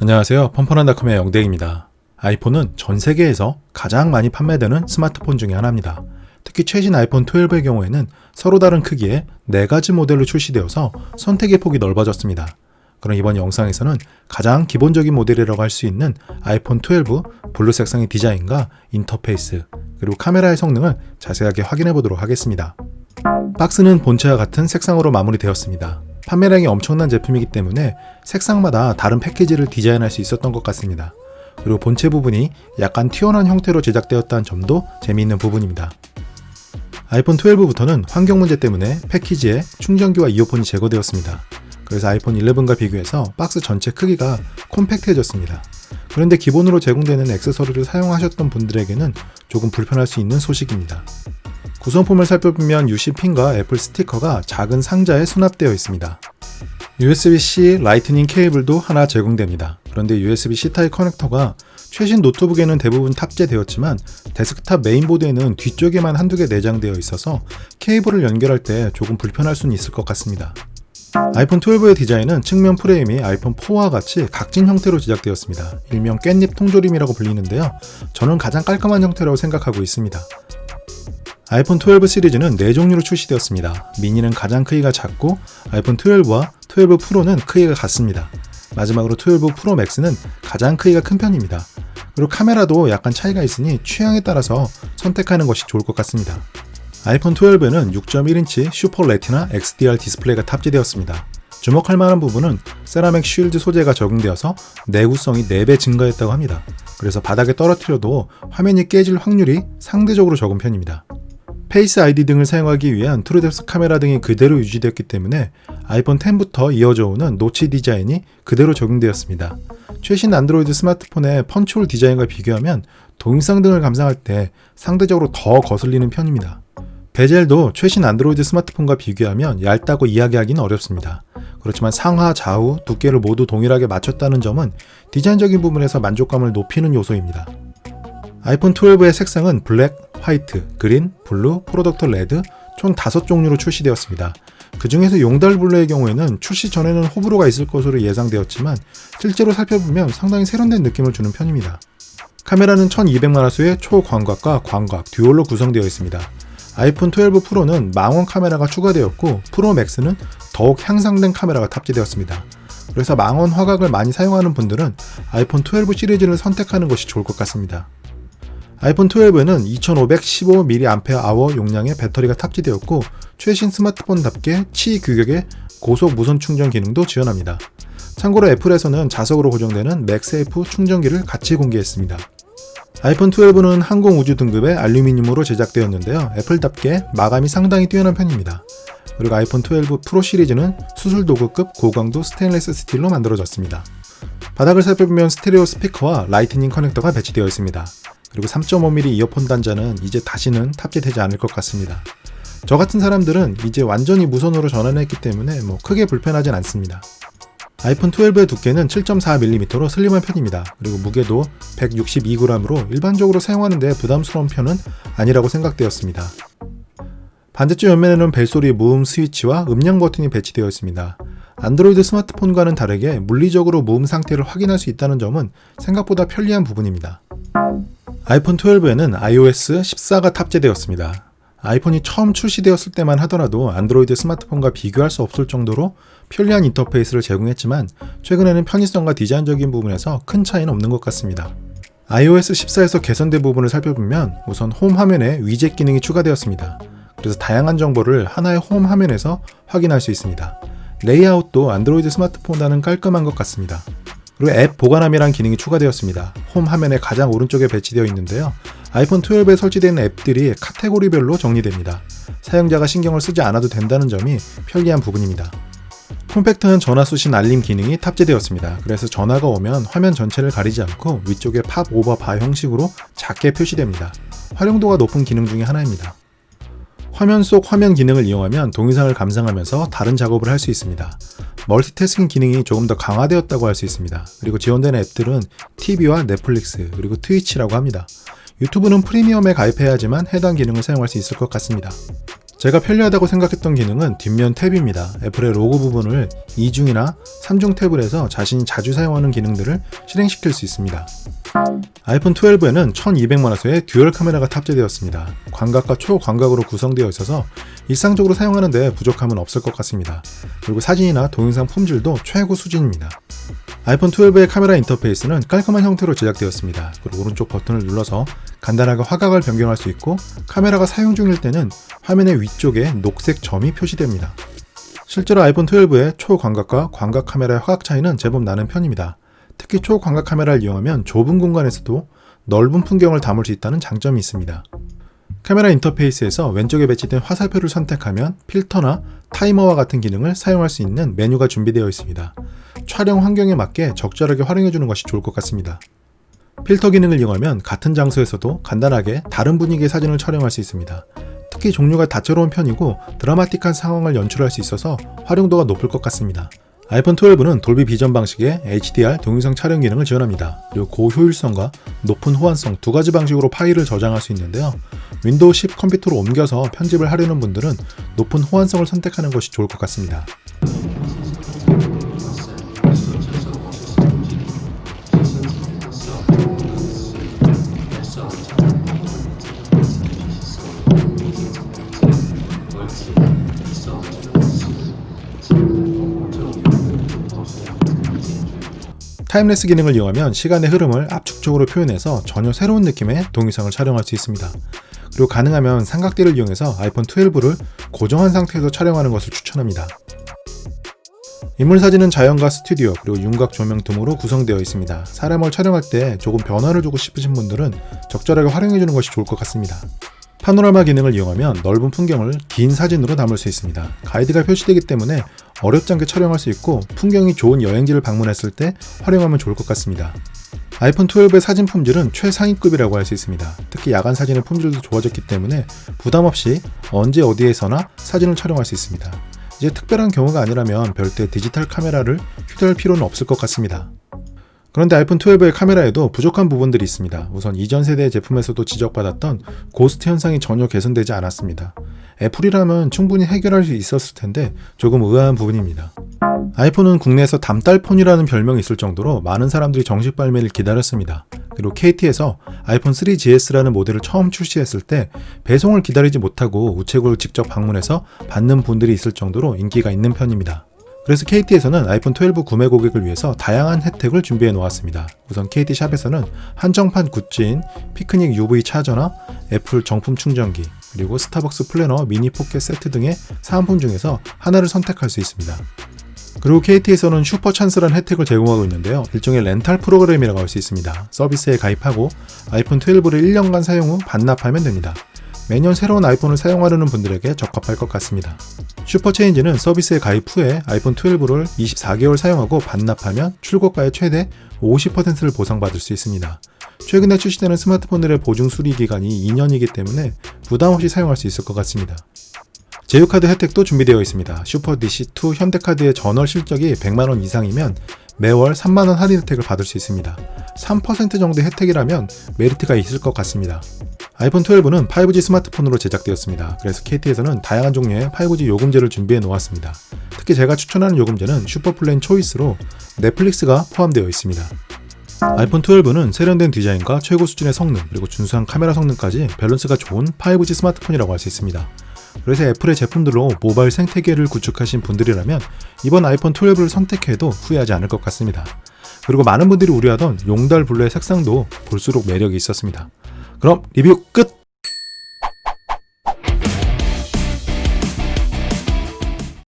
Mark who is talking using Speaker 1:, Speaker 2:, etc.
Speaker 1: 안녕하세요. 펀펀한닷컴의 영대입니다. 아이폰은 전 세계에서 가장 많이 판매되는 스마트폰 중에 하나입니다. 특히 최신 아이폰 12의 경우에는 서로 다른 크기의 4가지 모델로 출시되어서 선택의 폭이 넓어졌습니다. 그럼 이번 영상에서는 가장 기본적인 모델이라고 할 수 있는 아이폰 12 블루 색상의 디자인과 인터페이스, 그리고 카메라의 성능을 자세하게 확인해 보도록 하겠습니다. 박스는 본체와 같은 색상으로 마무리되었습니다. 판매량이 엄청난 제품이기 때문에 색상마다 다른 패키지를 디자인할 수 있었던 것 같습니다. 그리고 본체 부분이 약간 튀어나온 형태로 제작되었다는 점도 재미있는 부분입니다. 아이폰 12부터는 환경 문제 때문에 패키지에 충전기와 이어폰이 제거되었습니다. 그래서 아이폰 11과 비교해서 박스 전체 크기가 콤팩트해졌습니다. 그런데 기본으로 제공되는 액세서리를 사용하셨던 분들에게는 조금 불편할 수 있는 소식입니다. 구성품을 살펴보면 UC-핀과 애플 스티커가 작은 상자에 수납되어 있습니다. USB-C 라이트닝 케이블도 하나 제공됩니다. 그런데 USB-C 타입 커넥터가 최신 노트북에는 대부분 탑재되었지만 데스크탑 메인보드에는 뒤쪽에만 한두 개 내장되어 있어서 케이블을 연결할 때 조금 불편할 수는 있을 것 같습니다. 아이폰 12의 디자인은 측면 프레임이 아이폰 4와 같이 각진 형태로 제작되었습니다. 일명 깻잎 통조림이라고 불리는데요. 저는 가장 깔끔한 형태라고 생각하고 있습니다. 아이폰 12 시리즈는 4종류로 출시되었습니다. 미니는 가장 크기가 작고 아이폰 12와 12 프로는 크기가 같습니다. 마지막으로 12 프로 맥스는 가장 크기가 큰 편입니다. 그리고 카메라도 약간 차이가 있으니 취향에 따라서 선택하는 것이 좋을 것 같습니다. 아이폰 12에는 6.1인치 슈퍼 레티나 XDR 디스플레이가 탑재되었습니다. 주목할 만한 부분은 세라믹 쉴드 소재가 적용되어서 내구성이 4배 증가했다고 합니다. 그래서 바닥에 떨어뜨려도 화면이 깨질 확률이 상대적으로 적은 편입니다. 페이스 아이디 등을 사용하기 위한 트루뎁스 카메라 등이 그대로 유지되었기 때문에 아이폰 10부터 이어져 오는 노치 디자인이 그대로 적용되었습니다. 최신 안드로이드 스마트폰의 펀치홀 디자인과 비교하면 동영상 등을 감상할 때 상대적으로 더 거슬리는 편입니다. 베젤도 최신 안드로이드 스마트폰과 비교하면 얇다고 이야기하기는 어렵습니다. 그렇지만 상하, 좌우, 두께를 모두 동일하게 맞췄다는 점은 디자인적인 부분에서 만족감을 높이는 요소입니다. 아이폰 12의 색상은 블랙, 화이트, 그린, 블루, 프로덕터 레드 총 5종류로 출시되었습니다. 그 중에서 용달 블루의 경우에는 출시 전에는 호불호가 있을 것으로 예상되었지만 실제로 살펴보면 상당히 세련된 느낌을 주는 편입니다. 카메라는 1200만화소의 초광각과 광각, 듀얼로 구성되어 있습니다. 아이폰 12 프로는 망원 카메라가 추가되었고 프로 맥스는 더욱 향상된 카메라가 탑재되었습니다. 그래서 망원 화각을 많이 사용하는 분들은 아이폰 12 시리즈를 선택하는 것이 좋을 것 같습니다. 아이폰 12에는 2515mAh 용량의 배터리가 탑재되었고 최신 스마트폰답게 치규격의 고속 무선 충전 기능도 지원합니다. 참고로 애플에서는 자석으로 고정되는 맥세이프 충전기를 같이 공개했습니다. 아이폰 12는 항공우주 등급의 알루미늄으로 제작되었는데요. 애플답게 마감이 상당히 뛰어난 편입니다. 그리고 아이폰 12 프로 시리즈는 수술도구급 고강도 스테인리스 스틸로 만들어졌습니다. 바닥을 살펴보면 스테레오 스피커와 라이트닝 커넥터가 배치되어 있습니다. 그리고 3.5mm 이어폰 단자는 이제 다시는 탑재되지 않을 것 같습니다. 저 같은 사람들은 이제 완전히 무선으로 전환했기 때문에 크게 불편하진 않습니다. 아이폰 12의 두께는 7.4mm로 슬림한 편입니다. 그리고 무게도 162g으로 일반적으로 사용하는데 부담스러운 편은 아니라고 생각되었습니다. 반대쪽 옆면에는 벨소리 무음 스위치와 음량 버튼이 배치되어 있습니다. 안드로이드 스마트폰과는 다르게 물리적으로 무음 상태를 확인할 수 있다는 점은 생각보다 편리한 부분입니다. 아이폰 12에는 iOS 14가 탑재되었습니다. 아이폰이 처음 출시되었을 때만 하더라도 안드로이드 스마트폰과 비교할 수 없을 정도로 편리한 인터페이스를 제공했지만 최근에는 편의성과 디자인적인 부분에서 큰 차이는 없는 것 같습니다. iOS 14에서 개선된 부분을 살펴보면 우선 홈 화면에 위젯 기능이 추가되었습니다. 그래서 다양한 정보를 하나의 홈 화면에서 확인할 수 있습니다. 레이아웃도 안드로이드 스마트폰보다는 깔끔한 것 같습니다. 그리고 앱 보관함이란 기능이 추가되었습니다. 홈 화면의 가장 오른쪽에 배치되어 있는데요. 아이폰 12에 설치되어 있는 앱들이 카테고리별로 정리됩니다. 사용자가 신경을 쓰지 않아도 된다는 점이 편리한 부분입니다. 콤팩트한 전화 수신 알림 기능이 탑재되었습니다. 그래서 전화가 오면 화면 전체를 가리지 않고 위쪽에 팝 오버 바 형식으로 작게 표시됩니다. 활용도가 높은 기능 중에 하나입니다. 화면 속 화면 기능을 이용하면 동영상을 감상하면서 다른 작업을 할 수 있습니다. 멀티태스킹 기능이 조금 더 강화되었다고 할 수 있습니다. 그리고 지원되는 앱들은 TV와 넷플릭스, 그리고 트위치라고 합니다. 유튜브는 프리미엄에 가입해야지만 해당 기능을 사용할 수 있을 것 같습니다. 제가 편리하다고 생각했던 기능은 뒷면 탭입니다. 애플의 로고 부분을 2중이나 3중 탭을 해서 자신이 자주 사용하는 기능들을 실행시킬 수 있습니다. 아이폰 12에는 1200만화소의 듀얼 카메라가 탑재되었습니다. 광각과 초광각으로 구성되어 있어서 일상적으로 사용하는데 부족함은 없을 것 같습니다. 그리고 사진이나 동영상 품질도 최고 수준입니다. 아이폰 12의 카메라 인터페이스는 깔끔한 형태로 제작되었습니다. 그리고 오른쪽 버튼을 눌러서 간단하게 화각을 변경할 수 있고, 카메라가 사용 중일 때는 화면의 위쪽에 녹색 점이 표시됩니다. 실제로 아이폰 12의 초광각과 광각 카메라의 화각 차이는 제법 나는 편입니다. 특히 초광각 카메라를 이용하면 좁은 공간에서도 넓은 풍경을 담을 수 있다는 장점이 있습니다. 카메라 인터페이스에서 왼쪽에 배치된 화살표를 선택하면 필터나 타이머와 같은 기능을 사용할 수 있는 메뉴가 준비되어 있습니다. 촬영 환경에 맞게 적절하게 활용해주는 것이 좋을 것 같습니다. 필터 기능을 이용하면 같은 장소에서도 간단하게 다른 분위기의 사진을 촬영할 수 있습니다. 특히 종류가 다채로운 편이고 드라마틱한 상황을 연출할 수 있어서 활용도가 높을 것 같습니다. 아이폰 12는 돌비 비전 방식의 HDR 동영상 촬영 기능을 지원합니다. 그리고 고효율성과 높은 호환성 두 가지 방식으로 파일을 저장할 수 있는데요. 윈도우 10 컴퓨터로 옮겨서 편집을 하려는 분들은 높은 호환성을 선택하는 것이 좋을 것 같습니다. 타임랩스 기능을 이용하면 시간의 흐름을 압축적으로 표현해서 전혀 새로운 느낌의 동영상을 촬영할 수 있습니다. 그리고 가능하면 삼각대를 이용해서 아이폰 12를 고정한 상태에서 촬영하는 것을 추천합니다. 인물 사진은 자연과 스튜디오 그리고 윤곽 조명 등으로 구성되어 있습니다. 사람을 촬영할 때 조금 변화를 주고 싶으신 분들은 적절하게 활용해주는 것이 좋을 것 같습니다. 파노라마 기능을 이용하면 넓은 풍경을 긴 사진으로 담을 수 있습니다. 가이드가 표시되기 때문에 어렵지 않게 촬영할 수 있고, 풍경이 좋은 여행지를 방문했을 때 활용하면 좋을 것 같습니다. 아이폰 12의 사진 품질은 최상위급이라고 할 수 있습니다. 특히 야간 사진의 품질도 좋아졌기 때문에 부담 없이 언제 어디에서나 사진을 촬영할 수 있습니다. 이제 특별한 경우가 아니라면 별도의 디지털 카메라를 휴대할 필요는 없을 것 같습니다. 그런데 아이폰 12의 카메라에도 부족한 부분들이 있습니다. 우선 이전 세대의 제품에서도 지적받았던 고스트 현상이 전혀 개선되지 않았습니다. 애플이라면 충분히 해결할 수 있었을 텐데 조금 의아한 부분입니다. 아이폰은 국내에서 담딸폰이라는 별명이 있을 정도로 많은 사람들이 정식 발매를 기다렸습니다. 그리고 KT에서 아이폰 3GS라는 모델을 처음 출시했을 때 배송을 기다리지 못하고 우체국을 직접 방문해서 받는 분들이 있을 정도로 인기가 있는 편입니다. 그래서 KT에서는 아이폰 12 구매 고객을 위해서 다양한 혜택을 준비해 놓았습니다. 우선 KT샵에서는 한정판 굿즈인 피크닉 UV 차저나 애플 정품 충전기, 그리고 스타벅스 플래너 미니 포켓 세트 등의 사은품 중에서 하나를 선택할 수 있습니다. 그리고 KT에서는 슈퍼 찬스라는 혜택을 제공하고 있는데요. 일종의 렌탈 프로그램이라고 할 수 있습니다. 서비스에 가입하고 아이폰 12를 1년간 사용 후 반납하면 됩니다. 매년 새로운 아이폰을 사용하려는 분들에게 적합할 것 같습니다. 슈퍼체인지는 서비스에 가입 후에 아이폰 12를 24개월 사용하고 반납하면 출고가의 최대 50%를 보상받을 수 있습니다. 최근에 출시되는 스마트폰들의 보증 수리 기간이 2년이기 때문에 부담 없이 사용할 수 있을 것 같습니다. 제휴카드 혜택도 준비되어 있습니다. 슈퍼DC2 현대카드의 전월 실적이 100만원 이상이면 매월 3만원 할인 혜택을 받을 수 있습니다. 3% 정도의 혜택이라면 메리트가 있을 것 같습니다. 아이폰 12는 5G 스마트폰으로 제작되었습니다. 그래서 KT에서는 다양한 종류의 5G 요금제를 준비해 놓았습니다. 특히 제가 추천하는 요금제는 슈퍼플랜 초이스로 넷플릭스가 포함되어 있습니다. 아이폰 12는 세련된 디자인과 최고 수준의 성능, 그리고 준수한 카메라 성능까지 밸런스가 좋은 5G 스마트폰이라고 할 수 있습니다. 그래서 애플의 제품들로 모바일 생태계를 구축하신 분들이라면 이번 아이폰 12를 선택해도 후회하지 않을 것 같습니다. 그리고 많은 분들이 우려하던 용달 블루의 색상도 볼수록 매력이 있었습니다. 그럼 리뷰 끝!